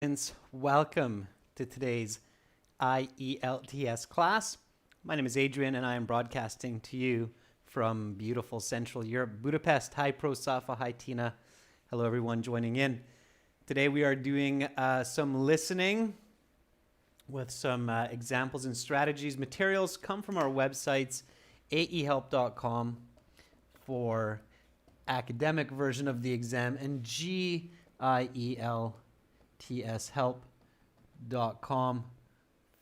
Students, welcome to today's IELTS class. My name is Adrian and I am broadcasting to you from beautiful Central Europe, Budapest. Hi Pro Safa, hi Tina. Hello everyone joining in. Today we are doing some listening with some examples and strategies. Materials come from our websites, aehelp.com for academic version of the exam and GIELTShelp.com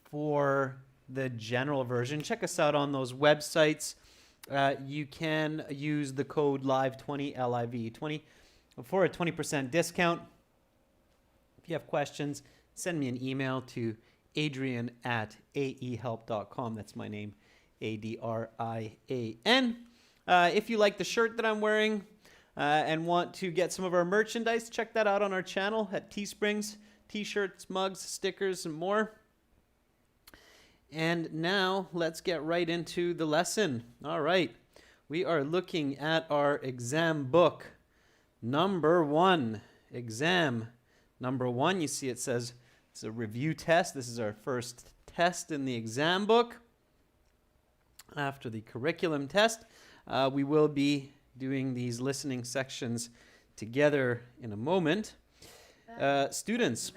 for the general version. Check us out on those websites. You can use the code LIVE20, LIV20, for a 20% discount. If you have questions, send me an email to adrian@aehelp.com. That's my name, ADRIAN. If you like the shirt that I'm wearing, and want to get some of our merchandise, check that out on our channel at Teesprings. T-shirts, mugs, stickers, and more. And now let's get right into the lesson. All right, we are looking at our exam book. Number one, exam number one. You see it says it's a review test. This is our first test in the exam book. After the curriculum test, we will be doing these listening sections together in a moment. Students,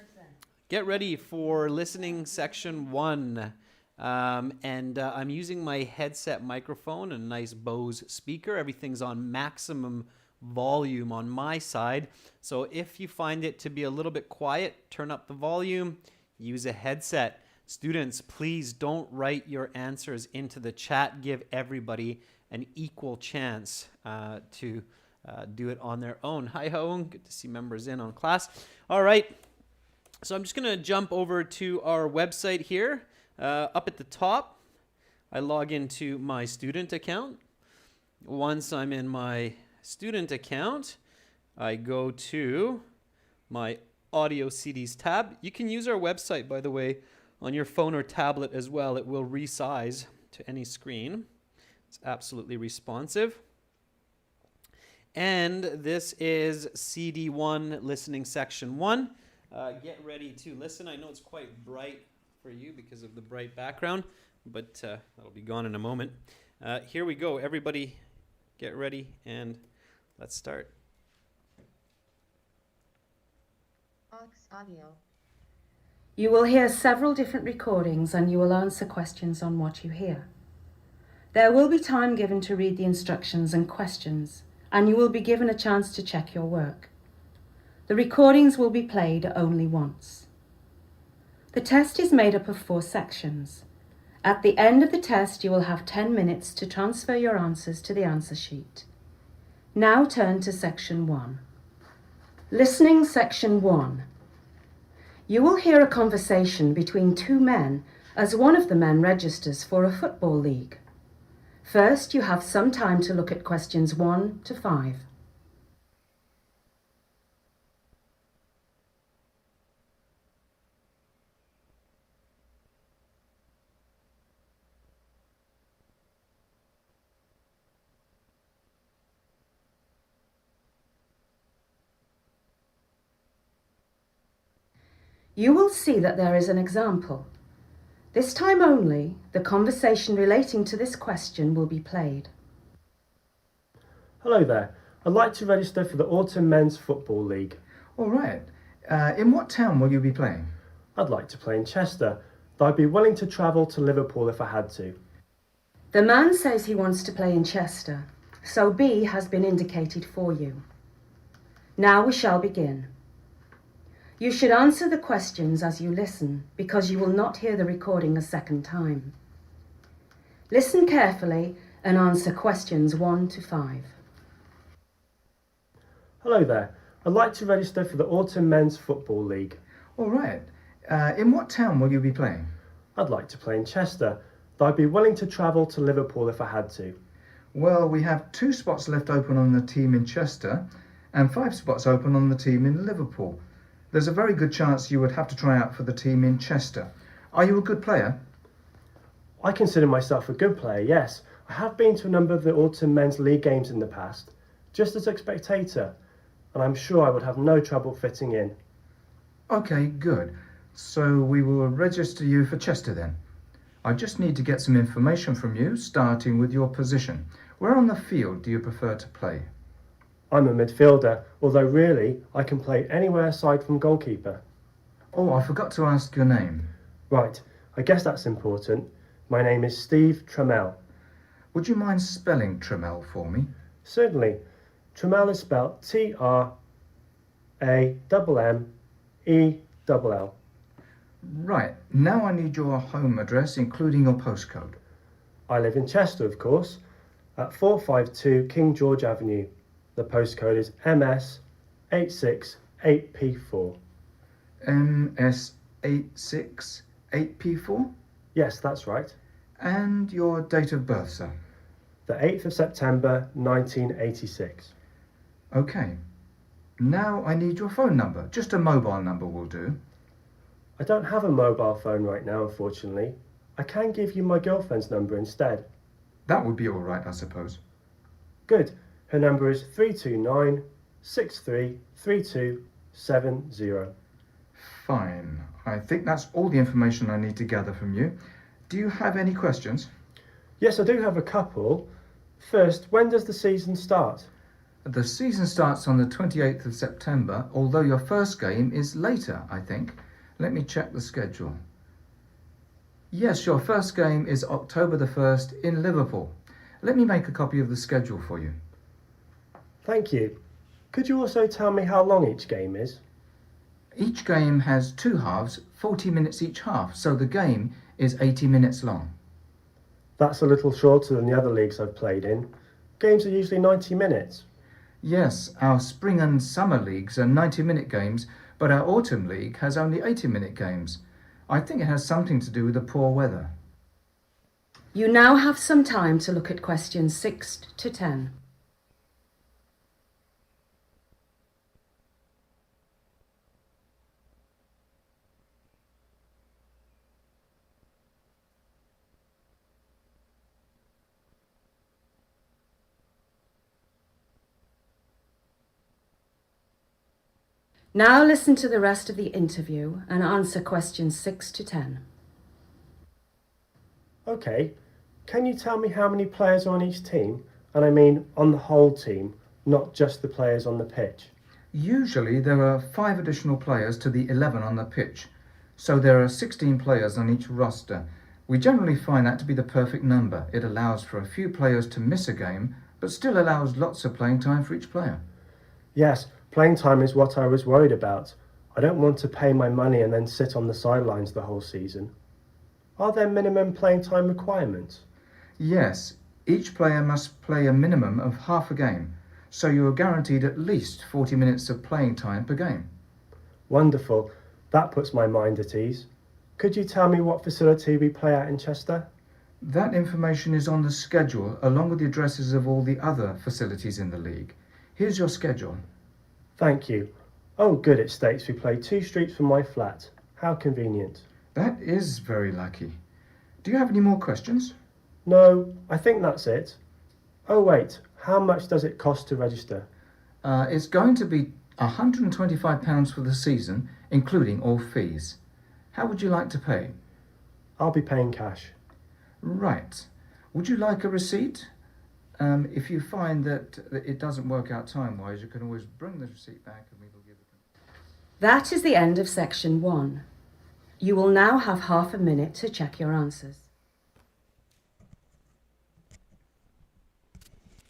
get ready for listening section 1. I'm using my headset microphone and a nice Bose speaker. Everything's on maximum volume on my side. So if you find it to be a little bit quiet, turn up the volume, use a headset. Students, please don't write your answers into the chat. Give everybody an equal chance to do it on their own. Hi, Hoon. Good to see members in on class. All right. So I'm just going to jump over to our website here. Up at the top, I log into my student account. Once I'm in my student account, I go to my audio CDs tab. You can use our website, by the way, on your phone or tablet as well. It will resize to any screen. It's absolutely responsive. And this is CD1, listening section 1. Get ready to listen. I know it's quite bright for you because of the bright background, but that'll be gone in a moment. Here we go. Everybody get ready and let's start. Audio. You will hear several different recordings and you will answer questions on what you hear. There will be time given to read the instructions and questions, and you will be given a chance to check your work. The recordings will be played only once. The test is made up of 4 sections. At the end of the test, you will have 10 minutes to transfer your answers to the answer sheet. Now turn to section 1. Listening section 1. You will hear a conversation between 2 men as one of the men registers for a football league. First, you have some time to look at questions 1 to 5. You will see that there is an example. This time only, the conversation relating to this question will be played. Hello there. I'd like to register for the Autumn Men's Football League. All right. In what town will you be playing? I'd like to play in Chester, though I'd be willing to travel to Liverpool if I had to. The man says he wants to play in Chester, so B has been indicated for you. Now we shall begin. You should answer the questions as you listen, because you will not hear the recording a second time. Listen carefully and answer questions 1 to 5. Hello there. I'd like to register for the Autumn Men's Football League. All right. In what town will you be playing? I'd like to play in Chester, though I'd be willing to travel to Liverpool if I had to. Well, we have 2 spots left open on the team in Chester and 5 spots open on the team in Liverpool. There's a very good chance you would have to try out for the team in Chester. Are you a good player? I consider myself a good player, yes. I have been to a number of the Autumn Men's League games in the past, just as a spectator, and I'm sure I would have no trouble fitting in. Okay, good. So we will register you for Chester then. I just need to get some information from you, starting with your position. Where on the field do you prefer to play? I'm a midfielder, although really I can play anywhere aside from goalkeeper. Oh, I forgot to ask your name. Right, I guess that's important. My name is Steve Trammell. Would you mind spelling Trammell for me? Certainly. Trammell is spelled T-R-A-M-M-E-L-L. Right, now I need your home address, including your postcode. I live in Chester, of course, at 452 King George Avenue. The postcode is MS868P4. MS868P4? Yes, that's right. And your date of birth, sir? The 8th of September 1986. Okay. Now I need your phone number. Just a mobile number will do. I don't have a mobile phone right now, unfortunately. I can give you my girlfriend's number instead. That would be all right, I suppose. Good. Her number is 329-633270. Fine. I think that's all the information I need to gather from you. Do you have any questions? Yes, I do have a couple. First, when does the season start? The season starts on the 28th of September, although your first game is later, I think. Let me check the schedule. Yes, your first game is October the 1st in Liverpool. Let me make a copy of the schedule for you. Thank you. Could you also tell me how long each game is? Each game has two halves, 40 minutes each half, so the game is 80 minutes long. That's a little shorter than the other leagues I've played in. Games are usually 90 minutes. Yes, our spring and summer leagues are 90-minute games, but our autumn league has only 80-minute games. I think it has something to do with the poor weather. You now have some time to look at questions 6 to 10. Now listen to the rest of the interview and answer questions 6 to 10. Okay, can you tell me how many players are on each team? And I mean on the whole team, not just the players on the pitch. Usually there are 5 additional players to the 11 on the pitch, so there are 16 players on each roster. We generally find that to be the perfect number. It allows for a few players to miss a game, but still allows lots of playing time for each player. Yes, playing time is what I was worried about. I don't want to pay my money and then sit on the sidelines the whole season. Are there minimum playing time requirements? Yes, each player must play a minimum of half a game, so you are guaranteed at least 40 minutes of playing time per game. Wonderful. That puts my mind at ease. Could you tell me what facility we play at in Chester? That information is on the schedule, along with the addresses of all the other facilities in the league. Here's your schedule. Thank you. Oh, good, it states we play 2 streets from my flat. How convenient. That is very lucky. Do you have any more questions? No, I think that's it. Oh, wait, how much does it cost to register? It's going to be £125 for the season, including all fees. How would you like to pay? I'll be paying cash. Right. Would you like a receipt? If you find that it doesn't work out time-wise, you can always bring the receipt back and we will give it. That is the end of section 1. You will now have half a minute to check your answers.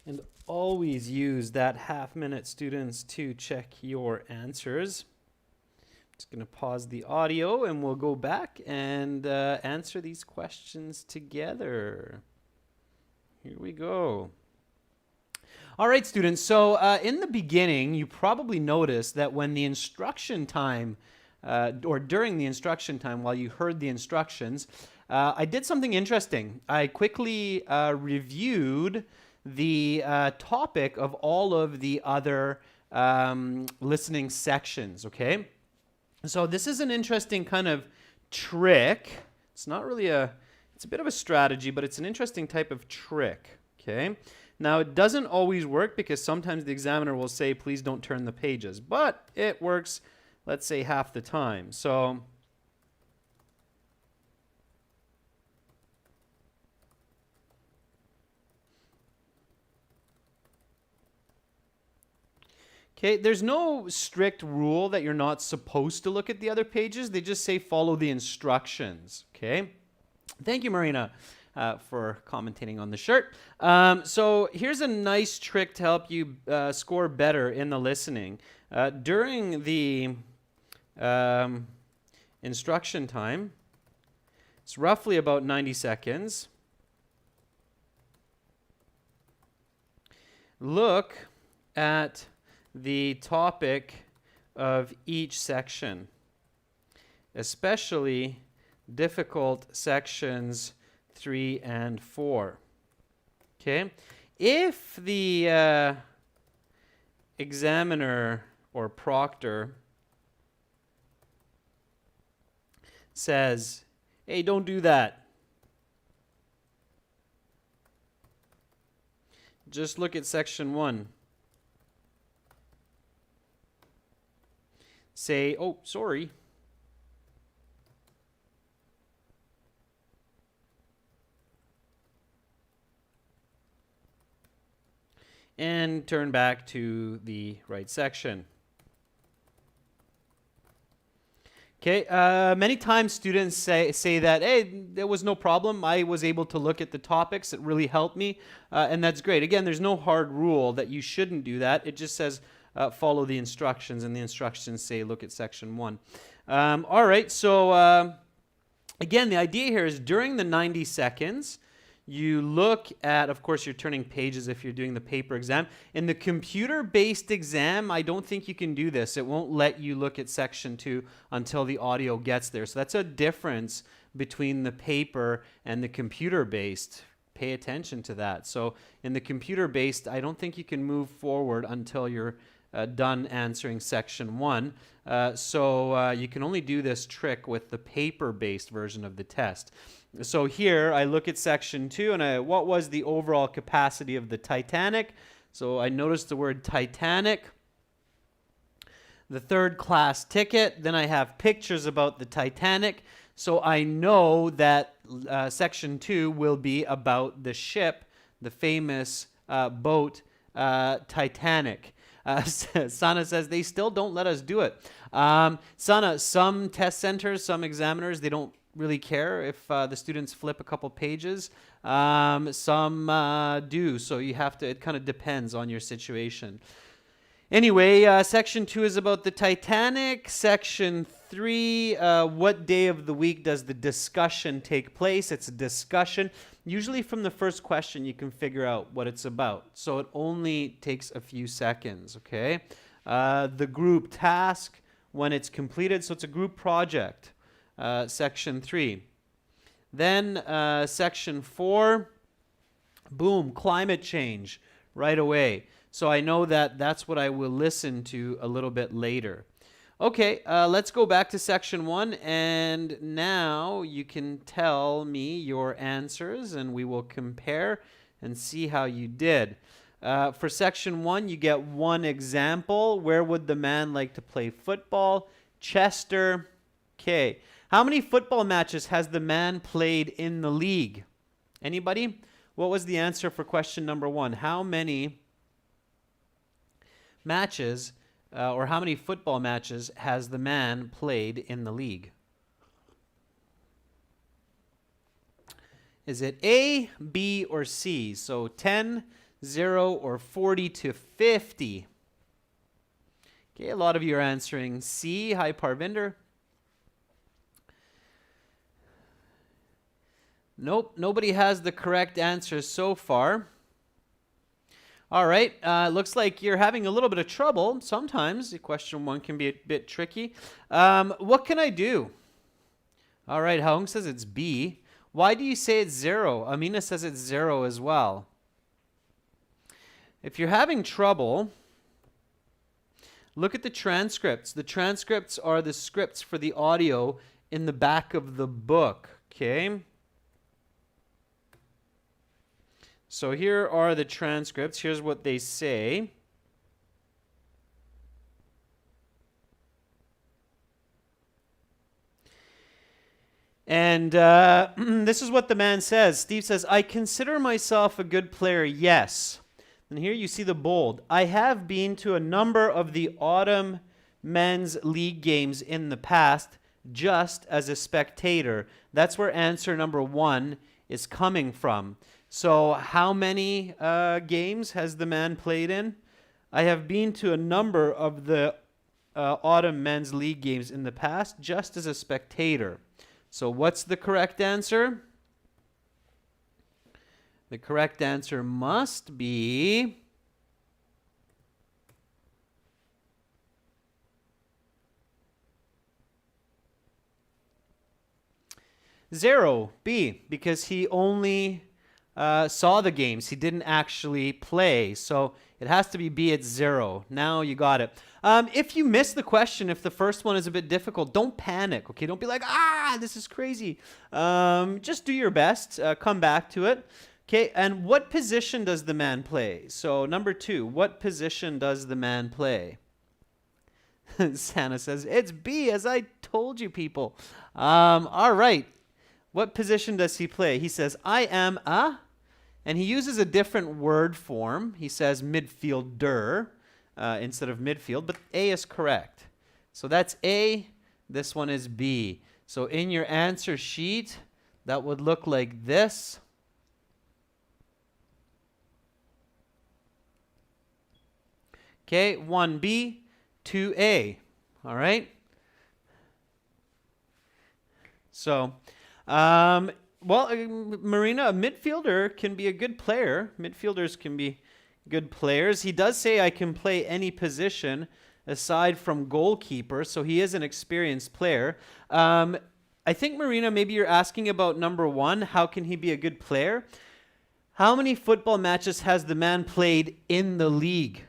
And always use that half-minute, students, to check your answers. Just going to pause the audio and we'll go back and answer these questions together. Here we go. All right, students, so in the beginning, you probably noticed that when the instruction time, or during the instruction time, while you heard the instructions, I did something interesting. I quickly reviewed the topic of all of the other listening sections, okay? So this is an interesting kind of trick. It's not really it's a bit of a strategy, but it's an interesting type of trick, okay? Now, it doesn't always work because sometimes the examiner will say, please don't turn the pages, but it works let's say half the time. So okay, there's no strict rule that you're not supposed to look at the other pages. They just say follow the instructions. Okay. Thank you, Marina, for commentating on the shirt. So here's a nice trick to help you score better in the listening. During the instruction time, it's roughly about 90 seconds. Look at the topic of each section, especially difficult sections 3 and 4. Okay? If the examiner or proctor says, hey, don't do that, just look at section 1. Say, oh, sorry. And turn back to the right section. Okay, many times students say that, hey, there was no problem. I was able to look at the topics. It really helped me, and that's great. Again, there's no hard rule that you shouldn't do that. It just says follow the instructions, and the instructions say look at section 1. All right, so again, the idea here is during the 90 seconds, you look at, of course, you're turning pages if you're doing the paper exam. In the computer-based exam, I don't think you can do this. It won't let you look at section 2 until the audio gets there. So that's a difference between the paper and the computer-based. Pay attention to that. So in the computer-based, I don't think you can move forward until you're done answering section 1. So you can only do this trick with the paper-based version of the test. So here I look at section 2 and what was the overall capacity of the Titanic? So I noticed the word Titanic, the third class ticket, then I have pictures about the Titanic. So I know that section 2 will be about the ship, the famous boat Titanic. Sana says they still don't let us do it. Sana, some test centers, some examiners, they don't really care if the students flip a couple pages. Some do, so you have to, it kind of depends on your situation. Anyway, section 2 is about the Titanic. Section 3, what day of the week does the discussion take place? It's a discussion. Usually from the first question you can figure out what it's about. So it only takes a few seconds, okay? The group task, when it's completed, so it's a group project. Section 3. Then section 4, boom, climate change right away. So I know that that's what I will listen to a little bit later. Okay, let's go back to section 1, and now you can tell me your answers, and we will compare and see how you did. For section 1, you get one example. Where would the man like to play football? Chester. Okay. How many football matches has the man played in the league? Anybody? What was the answer for question number 1? How many matches or how many football matches has the man played in the league? Is it A, B, or C? So 10, 0, or 40 to 50. Okay, a lot of you are answering C. Hi, Parvinder. Nope, nobody has the correct answer so far. All right, looks like you're having a little bit of trouble. Sometimes question 1 can be a bit tricky. What can I do? All right, Haung says it's B. Why do you say it's 0? Amina says it's 0 as well. If you're having trouble, look at the transcripts. The transcripts are the scripts for the audio in the back of the book, okay? So here are the transcripts. Here's what they say. And this is what the man says. Steve says, I consider myself a good player, yes. And here you see the bold. I have been to a number of the autumn men's league games in the past, just as a spectator. That's where answer number 1 is coming from. So how many games has the man played in? I have been to a number of the autumn men's league games in the past, just as a spectator. So what's the correct answer? The correct answer must be zero, B, because he only saw the games. He didn't actually play. So it has to be B at 0. Now you got it. If you miss the question, if the first one is a bit difficult, don't panic, okay? Don't be like, this is crazy. Just do your best. Come back to it. Okay, and what position does the man play? So number 2, what position does the man play? Santa says, it's B, as I told you, people. All right. What position does he play? He says, I am a, and he uses a different word form. He says midfielder instead of midfield, but A is correct. So that's A. This one is B. So in your answer sheet, that would look like this. Okay, 1B, 2A. All right? So, Marina, a midfielder can be a good player. Midfielders can be good players. He does say I can play any position aside from goalkeeper, so he is an experienced player. I think, Marina, maybe you're asking about number 1. How can he be a good player? How many football matches has the man played in the league?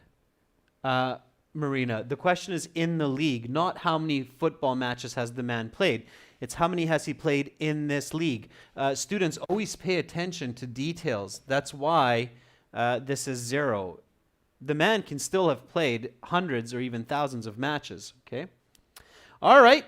Marina, the question is in the league, not how many football matches has the man played. It's how many has he played in this league. Students always pay attention to details. That's why this is 0. The man can still have played hundreds or even thousands of matches. Okay. All right.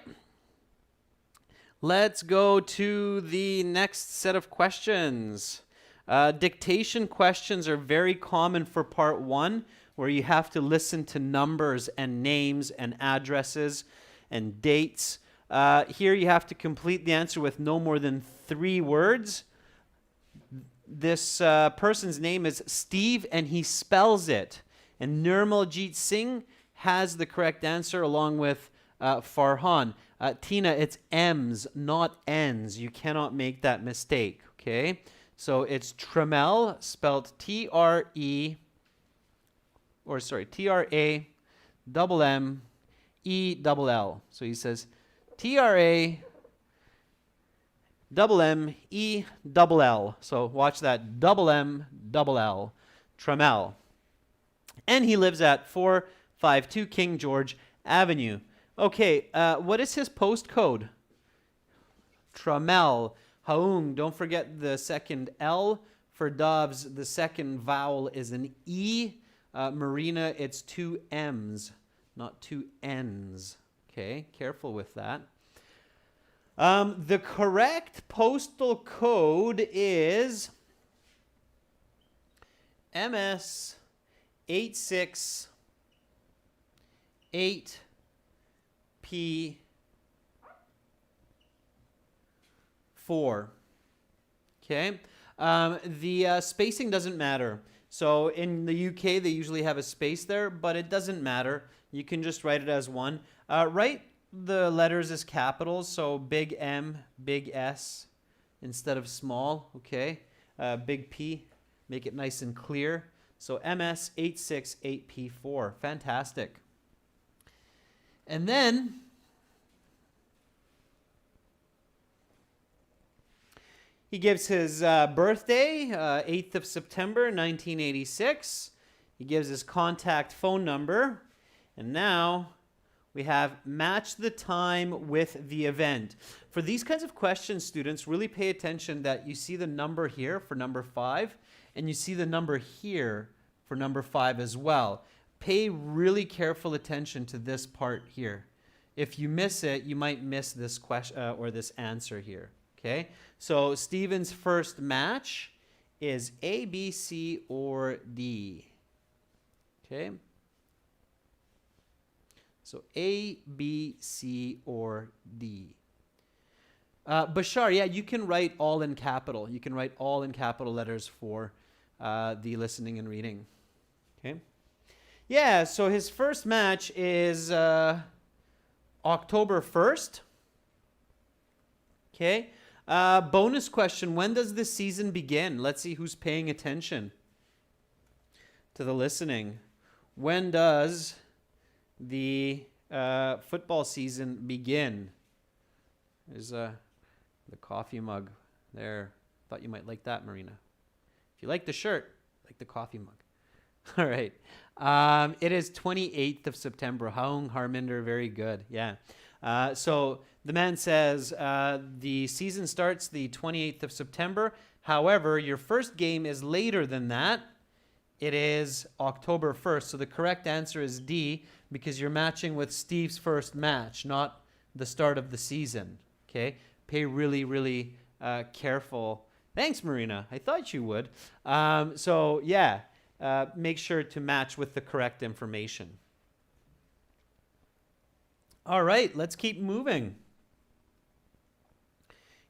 Let's go to the next set of questions. Dictation questions are very common for part 1, where you have to listen to numbers and names and addresses and dates. Here you have to complete the answer with no more than 3 words. This person's name is Steve, and he spells it. And Nirmaljit Singh has the correct answer along with Farhan. Tina, it's M's, not N's. You cannot make that mistake, okay? So it's Tramel, spelled T-R-A-M-E-L-L. So he says T-R-A-M-M-E-L-L. So watch that, M-L-L, Tramel. And he lives at 452 King George Avenue. Okay, what is his postcode? Tramel. Haung, don't forget the second L. For doves, the second vowel is an E. Marina, it's 2 M's, not 2 N's. Okay, careful with that. The correct postal code is MS 868P4. Okay, the spacing doesn't matter. So in the UK, they usually have a space there, but it doesn't matter. You can just write it as 1. Write the letters as capitals, so big M, big S instead of small, okay? Big P, make it nice and clear. So MS 868P4, fantastic. And then he gives his birthday, 8th of September, 1986. He gives his contact phone number. And now we have match the time with the event. For these kinds of questions, students, really pay attention that you see the number here for number 5, and you see the number here for number 5 as well. Pay really careful attention to this part here. If you miss it, you might miss this question or this answer here. Okay, so Steven's first match is A, B, C, or D. Okay, so A, B, C, or D. Bashar, yeah, you can write all in capital. You can write all in capital letters for the listening and reading. Okay. Yeah, so his first match is October 1st. Okay. Bonus question, when does the season begin? Let's see who's paying attention to the listening. When does the football season begin? There's the coffee mug there. Thought you might like that, Marina. If you like the shirt, like the coffee mug. All right. It is 28th of September. Haung Harminder, very good. Yeah. So the man says the season starts the 28th of September. However, your first game is later than that. It is October 1st. So the correct answer is D, because you're matching with Steve's first match, not the start of the season. Okay? Pay really, really careful. Thanks, Marina. I thought you would. So, yeah, make sure to match with the correct information. All right, let's keep moving.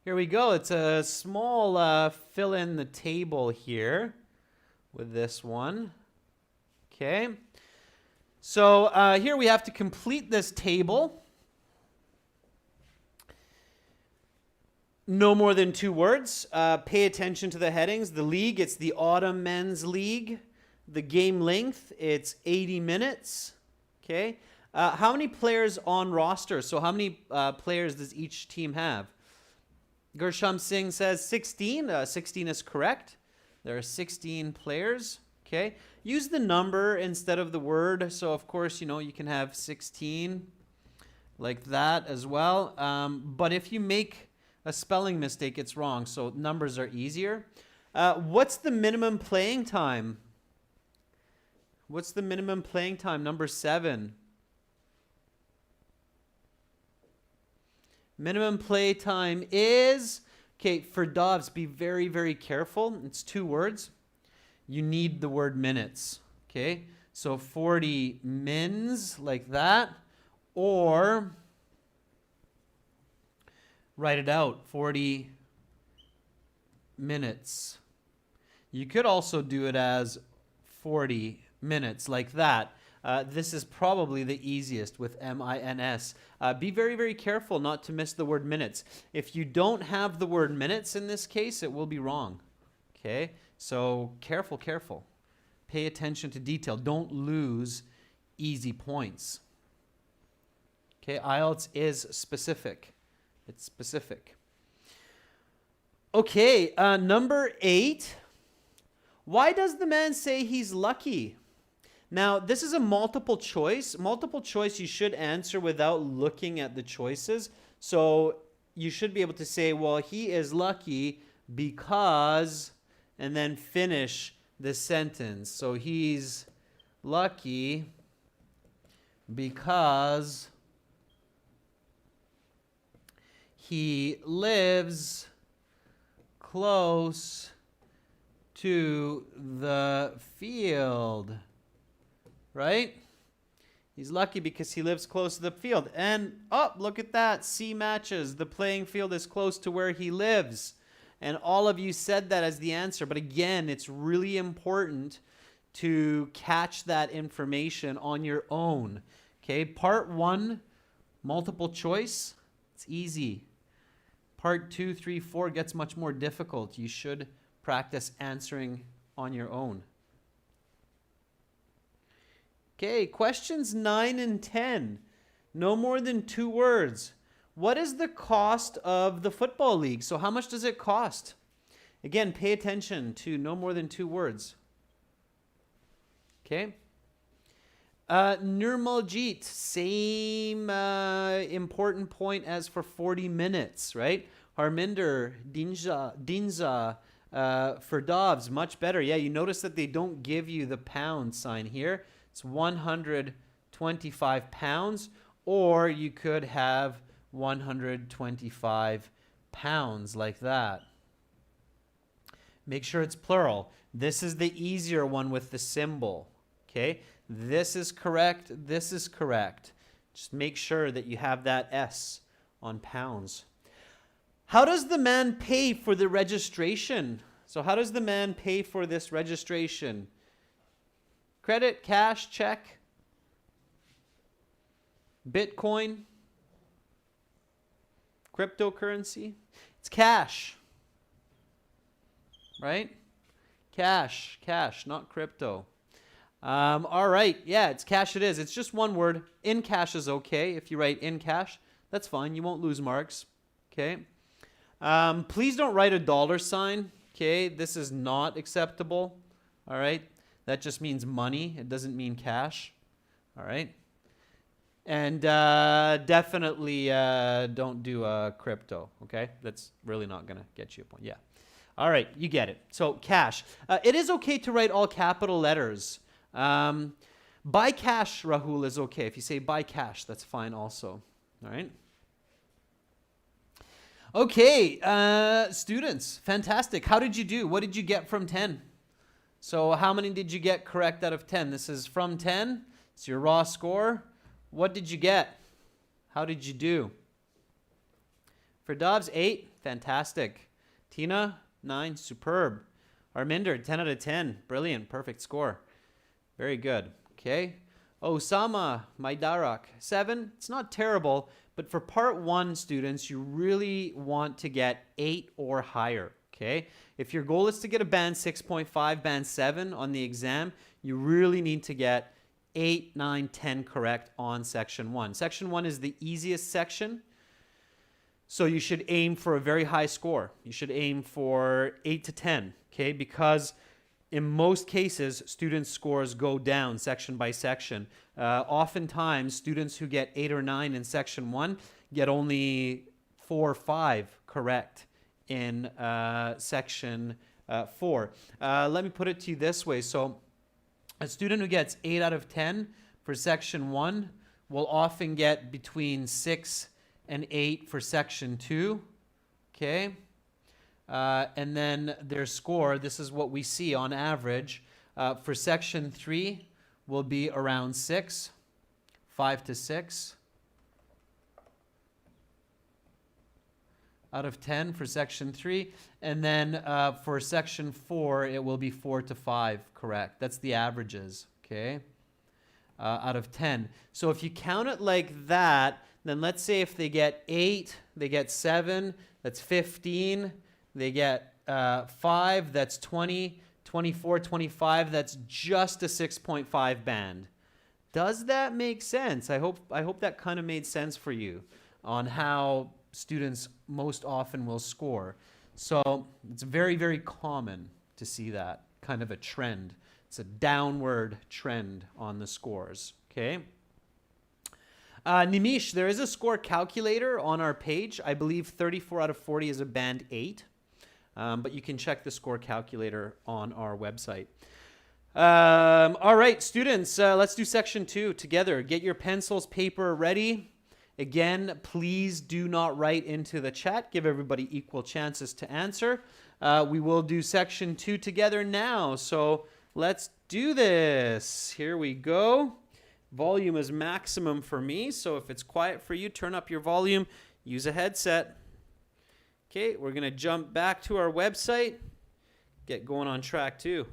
Here we go. It's a small fill in the table here with this one. Okay. So here we have to complete this table. No more than 2 words. Pay attention to the headings. The league, it's the Autumn Men's League. The game length, it's 80 minutes. Okay. How many players on roster? So how many players does each team have? Gersham Singh says 16. 16 is correct. There are 16 players. Okay. Use the number instead of the word. So, of course, you can have 16 like that as well. But if you make a spelling mistake, it's wrong. So numbers are easier. What's the minimum playing time? What's the minimum playing time? Number 7. Minimum play time is, okay, for Dobbs, be very, very careful. It's 2 words. You need the word minutes. Okay, so 40 mins like that, or write it out, 40 minutes. You could also do it as 40 minutes like that. This is probably the easiest with M-I-N-S. Be very, very careful not to miss the word minutes. If you don't have the word minutes in this case, it will be wrong. Okay, so careful, careful. Pay attention to detail. Don't lose easy points. Okay, IELTS is specific. It's specific. Okay, number 8. Why does the man say he's lucky? Now, this is a multiple choice. Multiple choice, you should answer without looking at the choices. So you should be able to say, well, he is lucky because, and then finish the sentence. So he's lucky because he lives close to the field. Right? He's lucky because he lives close to the field. And, oh, look at that. C matches. The playing field is close to where he lives. And all of you said that as the answer. But again, it's really important to catch that information on your own. Okay, part 1, multiple choice. It's easy. Part 2, 3, 4 gets much more difficult. You should practice answering on your own. Okay, questions 9 and 10. No more than 2 words. What is the cost of the football league? So how much does it cost? Again, pay attention to no more than 2 words. Okay. Nurmaljit, same important point as for 40 minutes, right? Harminder, Dinza, for Dobbs, much better. Yeah, you notice that they don't give you the pound sign here. It's 125 pounds. or you could have 125 pounds like that. Make sure it's plural. This is the easier one with the symbol. Okay, this is correct. This is correct. Just make sure that you have that S on pounds. How does the man pay for the registration? So how does the man pay for this registration? Credit, cash, check, Bitcoin, cryptocurrency? It's cash, right? Cash, not crypto. All right, yeah, it's cash it is. It's just one word. In cash is okay. If you write in cash, that's fine. You won't lose marks, okay? Please don't write a dollar sign, okay? This is not acceptable, all right? That just means money. It doesn't mean cash, all right? And definitely don't do crypto, okay? That's really not going to get you a point. Yeah. All right, you get it. So cash. It is okay to write all capital letters. Buy cash, Rahul, is okay. If you say buy cash, that's fine also. All right. Okay, students, fantastic. How did you do? What did you get from 10? So how many did you get correct out of 10? This is from 10. It's your raw score. What did you get? How did you do? For Dobbs, 8. Fantastic. Tina, 9. Superb. Arminder, 10 out of 10. Brilliant. Perfect score. Very good. Okay. Osama Maidarak, 7. It's not terrible, but for part 1, students, you really want to get 8 or higher. Okay. If your goal is to get a band 6.5, band 7 on the exam, you really need to get 8, 9, 10 correct on section 1. Section 1 is the easiest section. So you should aim for a very high score. You should aim for 8 to 10, okay? Because in most cases, students' scores go down section by section. Oftentimes, students who get 8 or 9 in section 1 get only 4 or 5 correct in section 4. Let me put it to you this way. So a student who gets 8 out of 10 for section 1 will often get between 6 and 8 for section 2, okay? And then their score, this is what we see on average, for section 3 will be around 6, 5 to 6 out of 10 for section 3. And then for section 4, it will be 4 to 5, correct? That's the averages, okay? Out of 10. So if you count it like that, then let's say if they get 8, they get 7, that's 15. They get 5, that's 20, 24, 25, that's just a 6.5 band. Does that make sense? I hope that kind of made sense for you on how students most often will score. So it's very, very common to see that kind of a trend. It's a downward trend on the scores, okay? Nimish, there is a score calculator on our page. I believe 34 out of 40 is a band 8. But you can check the score calculator on our website. All right, students, let's do section 2 together. Get your pencils, paper ready. Again, please do not write into the chat. Give everybody equal chances to answer. We will do section 2 together now. So let's do this. Here we go. Volume is maximum for me. So if it's quiet for you, turn up your volume. Use a headset. Okay, we're going to jump back to our website, get going on track 2.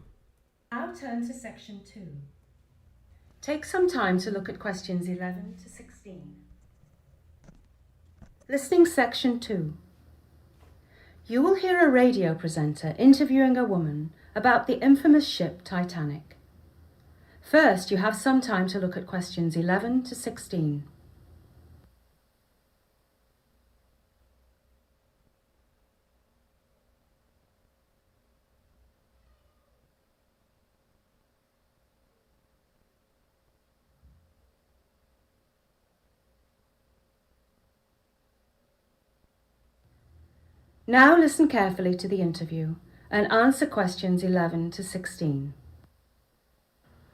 Now turn to section 2. Take some time to look at questions 11 to 16. Listening section 2. You will hear a radio presenter interviewing a woman about the infamous ship Titanic. First, you have some time to look at questions 11 to 16. Now listen carefully to the interview and answer questions 11 to 16.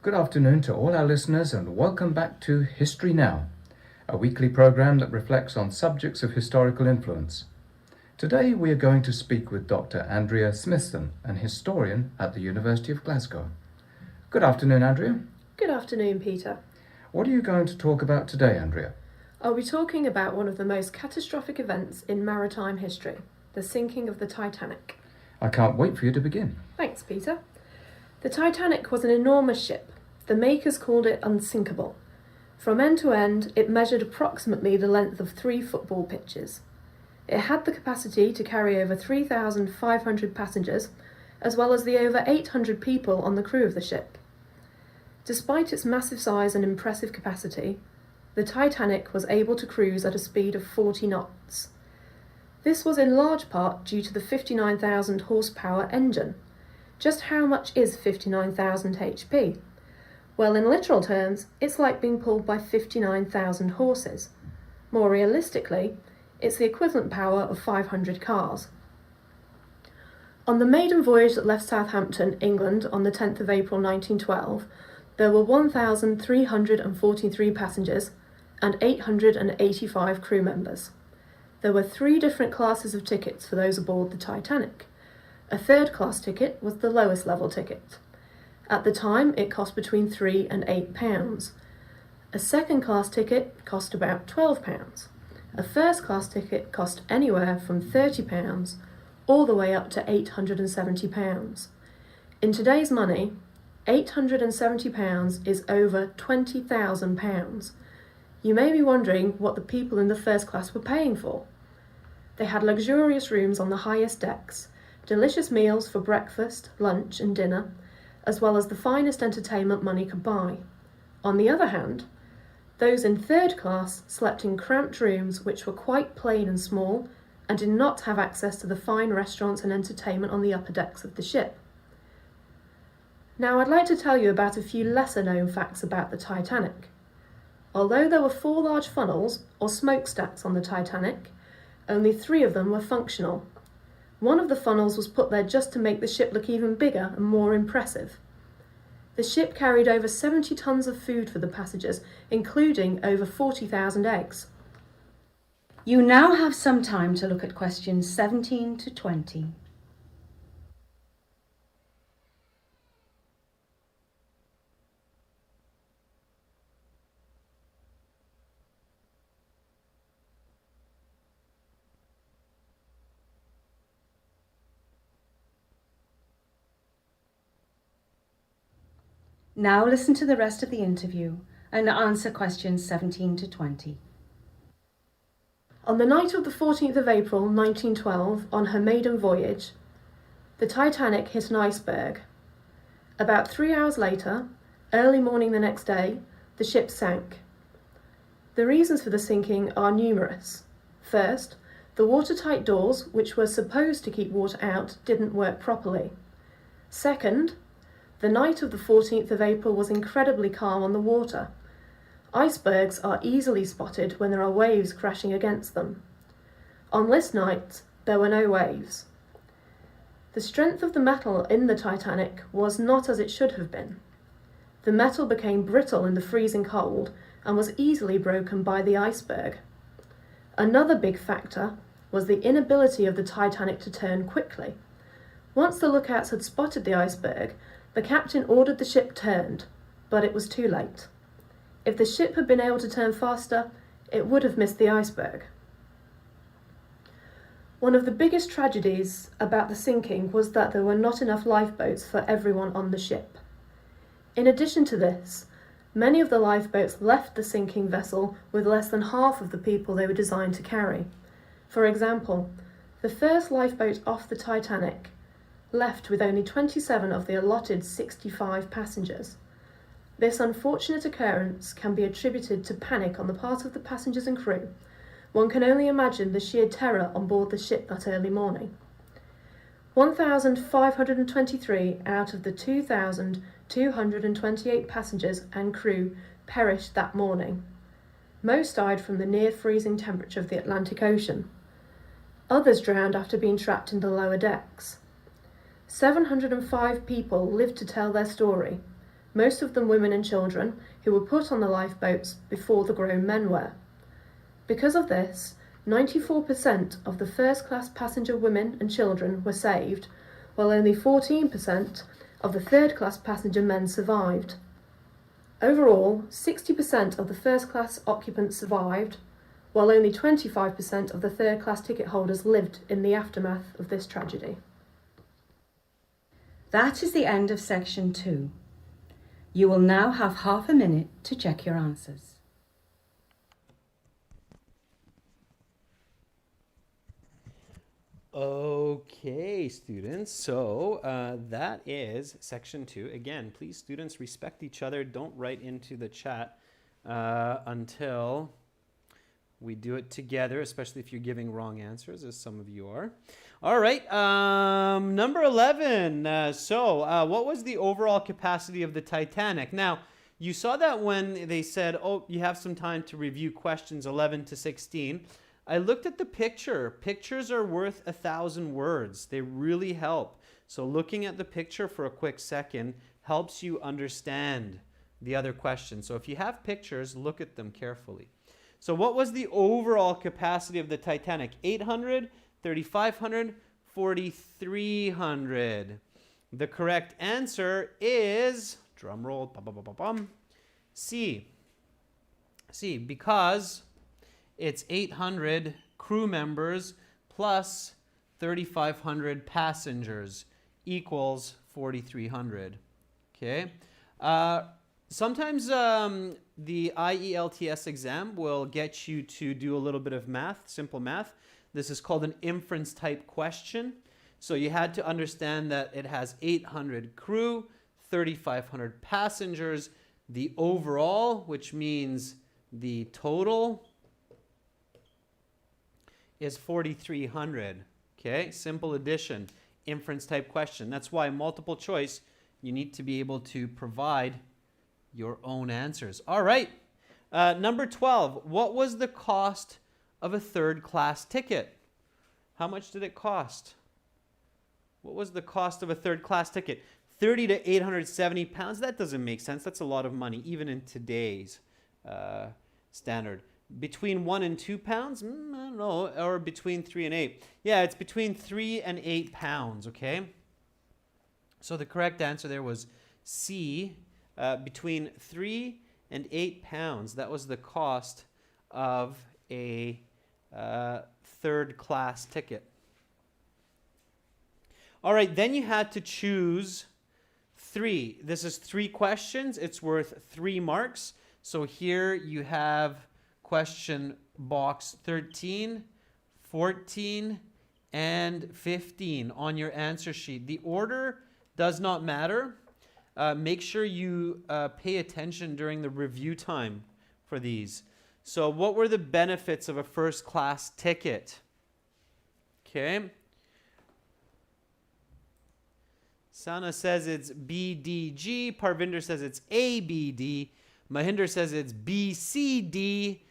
Good afternoon to all our listeners and welcome back to History Now. a weekly programme that reflects on subjects of historical influence. Today we are going to speak with Dr. Andrea Smithson, an historian at the University of Glasgow. Good afternoon, Andrea. Good afternoon, Peter. What are you going to talk about today, Andrea? I'll be talking about one of the most catastrophic events in maritime history, the sinking of the Titanic. I can't wait for you to begin. Thanks, Peter. The Titanic was an enormous ship. The makers called it unsinkable. From end to end, it measured approximately the length of 3 football pitches. It had the capacity to carry over 3,500 passengers, as well as the over 800 people on the crew of the ship. Despite its massive size and impressive capacity, the Titanic was able to cruise at a speed of 40 knots. This was in large part due to the 59,000 horsepower engine. Just how much is 59,000 HP? Well, in literal terms, it's like being pulled by 59,000 horses. More realistically, it's the equivalent power of 500 cars. On the maiden voyage that left Southampton, England, on the 10th of April 1912, there were 1,343 passengers and 885 crew members. There were 3 different classes of tickets for those aboard the Titanic. A third-class ticket was the lowest level ticket. At the time, it cost between £3 and £8. A second-class ticket cost about £12. A first-class ticket cost anywhere from £30 all the way up to £870. In today's money, £870 is over £20,000. You may be wondering what the people in the first class were paying for. They had luxurious rooms on the highest decks, delicious meals for breakfast, lunch and dinner, as well as the finest entertainment money could buy. On the other hand, those in third class slept in cramped rooms which were quite plain and small and did not have access to the fine restaurants and entertainment on the upper decks of the ship. Now I'd like to tell you about a few lesser known facts about the Titanic. Although there were 4 large funnels, or smokestacks, on the Titanic, only 3 of them were functional. One of the funnels was put there just to make the ship look even bigger and more impressive. The ship carried over 70 tons of food for the passengers, including over 40,000 eggs. You now have some time to look at questions 17 to 20. Now listen to the rest of the interview and answer questions 17 to 20. On the night of the 14th of April 1912, on her maiden voyage, the Titanic hit an iceberg. About 3 hours later, early morning the next day, the ship sank. The reasons for the sinking are numerous. First, the watertight doors, which were supposed to keep water out, didn't work properly. Second, the night of the 14th of April was incredibly calm on the water. Icebergs are easily spotted when there are waves crashing against them. On this night, there were no waves. The strength of the metal in the Titanic was not as it should have been. The metal became brittle in the freezing cold and was easily broken by the iceberg. Another big factor was the inability of the Titanic to turn quickly. Once the lookouts had spotted the iceberg, the captain ordered the ship turned, but it was too late. If the ship had been able to turn faster, it would have missed the iceberg. One of the biggest tragedies about the sinking was that there were not enough lifeboats for everyone on the ship. In addition to this, many of the lifeboats left the sinking vessel with less than half of the people they were designed to carry. For example, the first lifeboat off the Titanic left with only 27 of the allotted 65 passengers. This unfortunate occurrence can be attributed to panic on the part of the passengers and crew. One can only imagine the sheer terror on board the ship that early morning. 1,523 out of the 2,228 passengers and crew perished that morning. Most died from the near-freezing temperature of the Atlantic Ocean. Others drowned after being trapped in the lower decks. 705 people lived to tell their story, most of them women and children, who were put on the lifeboats before the grown men were. Because of this, 94% of the first-class passenger women and children were saved, while only 14% of the third-class passenger men survived. Overall, 60% of the first-class occupants survived, while only 25% of the third-class ticket holders lived in the aftermath of this tragedy. That is the end of section 2. You will now have half a minute to check your answers. Okay, students, so that is section 2. Again, please, students, respect each other. Don't write into the chat until we do it together, especially if you're giving wrong answers, as some of you are. All right, number 11. What was the overall capacity of the Titanic? Now, you saw that when they said, oh, you have some time to review questions 11 to 16. I looked at the picture. Pictures are worth 1,000 words. They really help. So looking at the picture for a quick second helps you understand the other questions. So if you have pictures, look at them carefully. So what was the overall capacity of the Titanic? 800, 3,500, 4,300. The correct answer is, drum roll, C. C, because it's 800 crew members plus 3,500 passengers equals 4,300. Okay. Sometimes the IELTS exam will get you to do a little bit of math, simple math. This is called an inference type question. So you had to understand that it has 800 crew, 3,500 passengers. The overall, which means the total, is 4,300. Okay, simple addition, inference type question. That's why multiple choice, you need to be able to provide your own answers. All right, number 12. What was the cost of a third class ticket? How much did it cost? What was the cost of a third class ticket? 30 to 870 pounds. That doesn't make sense. That's a lot of money, even in today's standard. Between 1 and 2 pounds? I don't know. Or between 3 and 8. Yeah, it's between 3 and 8 pounds, okay? So the correct answer there was C, between 3 and 8 pounds. That was the cost of a third class ticket. All right, then you had to choose 3. This is 3 questions. It's worth 3 marks. So here you have question box 13, 14, and 15 on your answer sheet. The order does not matter. Make sure you pay attention during the review time for these. So what were the benefits of a first class ticket? Okay. Sana says it's BDG. Parvinder says it's ABD. Mahinder says it's BCD.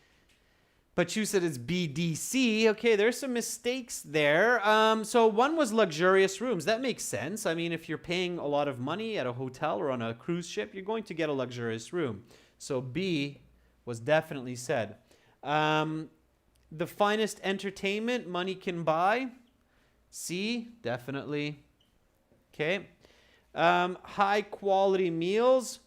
But you said it's BDC. Okay, there's some mistakes there. So one was luxurious rooms. That makes sense. I mean, if you're paying a lot of money at a hotel or on a cruise ship, you're going to get a luxurious room. So B was definitely said. The finest entertainment money can buy. C, definitely. Okay. High quality meals.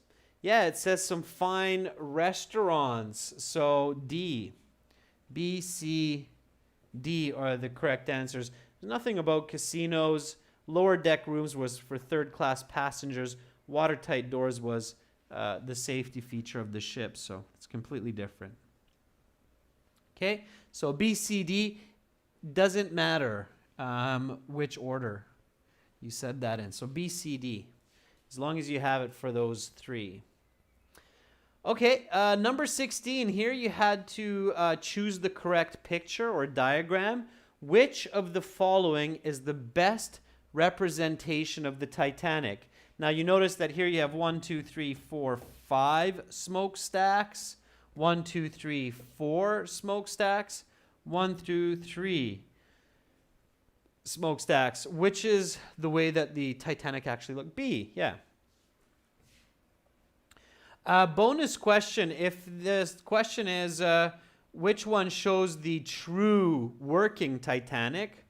Yeah, it says some fine restaurants. So D. B, C, D are the correct answers. There's nothing about casinos. Lower deck rooms was for third class passengers. Watertight doors was the safety feature of the ship. So it's completely different. Okay, so B, C, D doesn't matter which order you said that in. So B, C, D, as long as you have it for those 3. Okay, number 16, here you had to choose the correct picture or diagram. Which of the following is the best representation of the Titanic? Now you notice that here you have 1, 2, 3, 4, 5 smokestacks. 1, 2, 3, 4 smokestacks. 1 through 3 smokestacks. Which is the way that the Titanic actually looked? B, yeah. Bonus question, if this question is, which one shows the true working Titanic?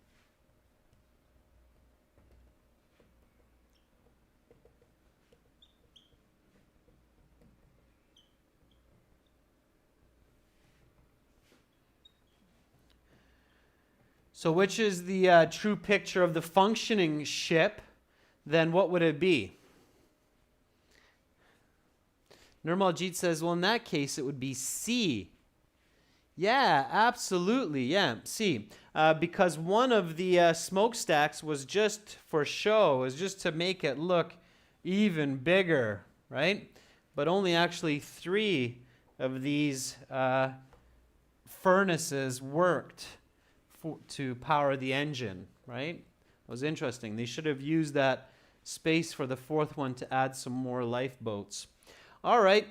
So which is the true picture of the functioning ship? Then what would it be? Nirmaljit says, well, in that case, it would be C. Yeah, absolutely. Yeah, C. Because one of the smokestacks was just for show, was just to make it look even bigger, right? But only actually 3 of these furnaces worked to power the engine, right? It was interesting. They should have used that space for the 4th one to add some more lifeboats. All right.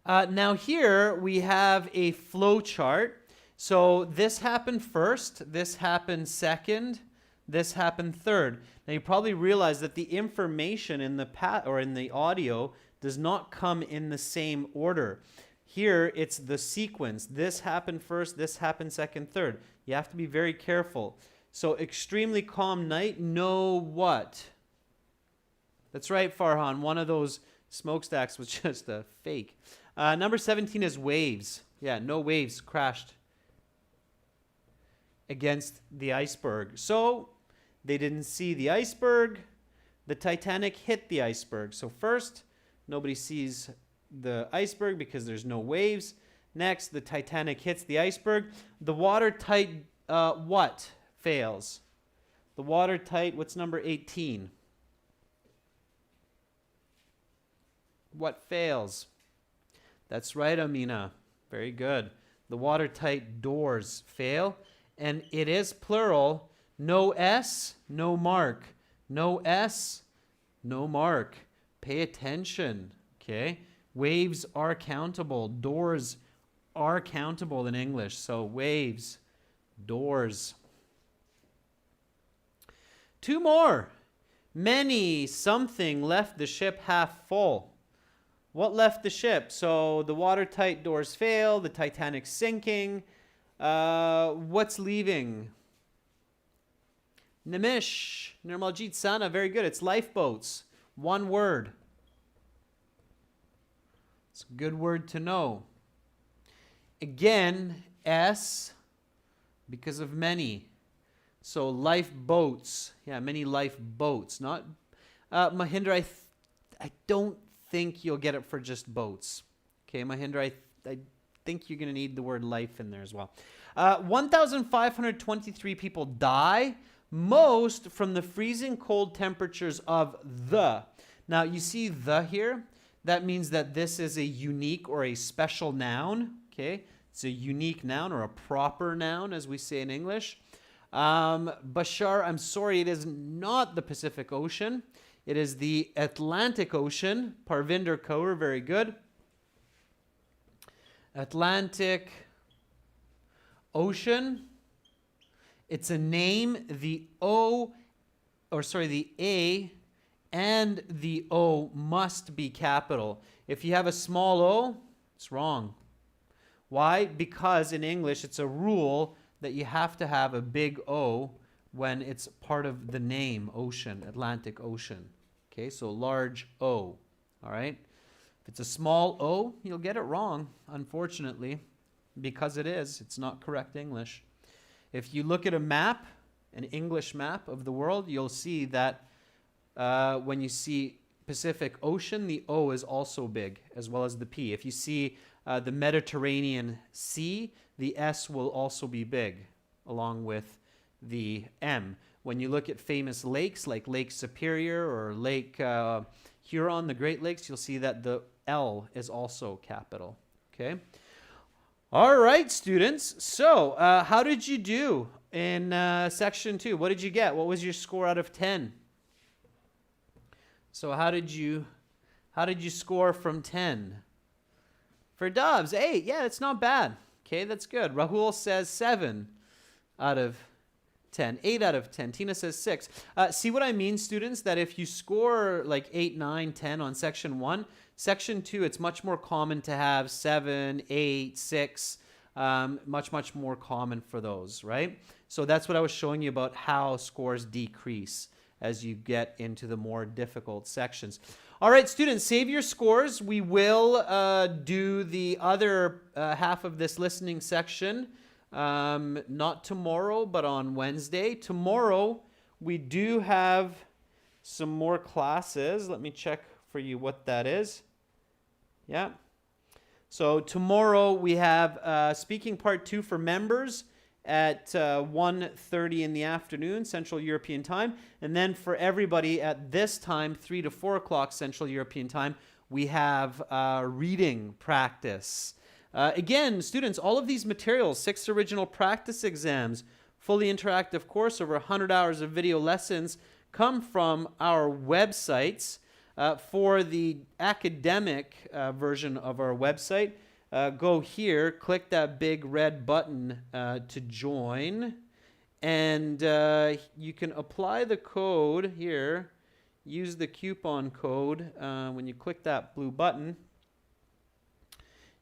Now here we have a flow chart. So this happened first, this happened second, this happened third. Now you probably realize that the information in the audio does not come in the same order. Here it's the sequence. This happened first, this happened second, third. You have to be very careful. So extremely calm night, no what? That's right, Farhan. One of those smokestacks was just a fake. Number 17 is waves. Yeah, no waves crashed against the iceberg. So they didn't see the iceberg. The Titanic hit the iceberg. So first, nobody sees the iceberg because there's no waves. Next, the Titanic hits the iceberg. The watertight what fails? The watertight, what's number 18? What fails? That's right, Amina. Very good. The watertight doors fail. And it is plural. No S, no mark. No S, no mark. Pay attention, okay? Waves are countable. Doors are countable in English. So waves, doors. 2 more. Many something left the ship half full. What left the ship? So the watertight doors fail. The Titanic's sinking. What's leaving? Nimish, Nirmaljit Sana, very good. It's lifeboats. 1 word. It's a good word to know. Again, S, because of many. So lifeboats. Yeah, many lifeboats. Not Mahinder, I don't think you'll get it for just boats. Okay, Mahinder, I think you're going to need the word life in there as well. 1,523 people die, most from the freezing cold temperatures of the. Now, you see the here? That means that this is a unique or a special noun. Okay, it's a unique noun or a proper noun, as we say in English. Bashar, I'm sorry, it is not the Pacific Ocean. It is the Atlantic Ocean. Parvinder Kaur, very good. Atlantic Ocean. It's a name. The A and the O must be capital. If you have a small o, it's wrong. Why? Because in English, it's a rule that you have to have a big O when it's part of the name, ocean, Atlantic Ocean. Okay, so large O, all right? If it's a small o, you'll get it wrong, unfortunately, because it's not correct English. If you look at a map, an English map of the world, you'll see that when you see Pacific Ocean, the O is also big, as well as the P. If you see the Mediterranean Sea, the S will also be big, along with the M. When you look at famous lakes like Lake Superior or Lake Huron, the Great Lakes, you'll see that the L is also capital. Okay. All right, students. So, how did you do in section 2? What did you get? What was your score out of 10? So, how did you score from 10? For Dobbs, 8. Yeah, that's not bad. Okay, that's good. Rahul says 7 out of 10. 8 out of 10. Tina says 6. See what I mean, students? That if you score like 8, 9, 10 on section 1, section 2, it's much more common to have 7, 8, 6. Much more common for those, right? So that's what I was showing you about how scores decrease as you get into the more difficult sections. All right, students, save your scores. We will do the other half of this listening section, not tomorrow, but on Wednesday. Tomorrow, we do have some more classes. Let me check for you what that is. Yeah. So tomorrow we have speaking part 2 for members at 1:30 in the afternoon, Central European time. And then for everybody at this time, 3 to 4 o'clock Central European time, we have reading practice. Again, students, all of these materials, 6 original practice exams, fully interactive course, over 100 hours of video lessons, come from our websites. For the academic version of our website, go here, click that big red button to join, and you can apply the code here. Use the coupon code when you click that blue button.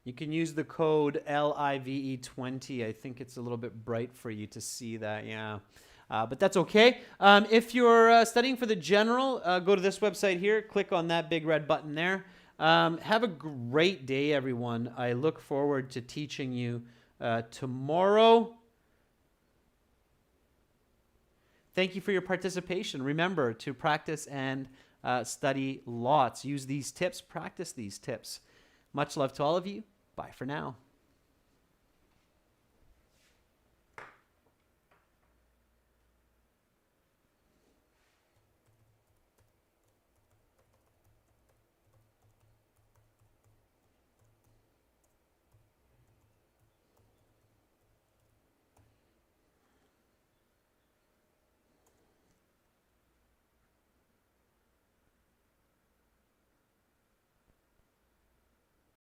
You can use the code LIVE20. I think it's a little bit bright for you to see that, yeah. But that's okay. If you're studying for the general, go to this website here. Click on that big red button there. Have a great day, everyone. I look forward to teaching you tomorrow. Thank you for your participation. Remember to practice and study lots. Use these tips. Practice these tips. Much love to all of you. Bye for now.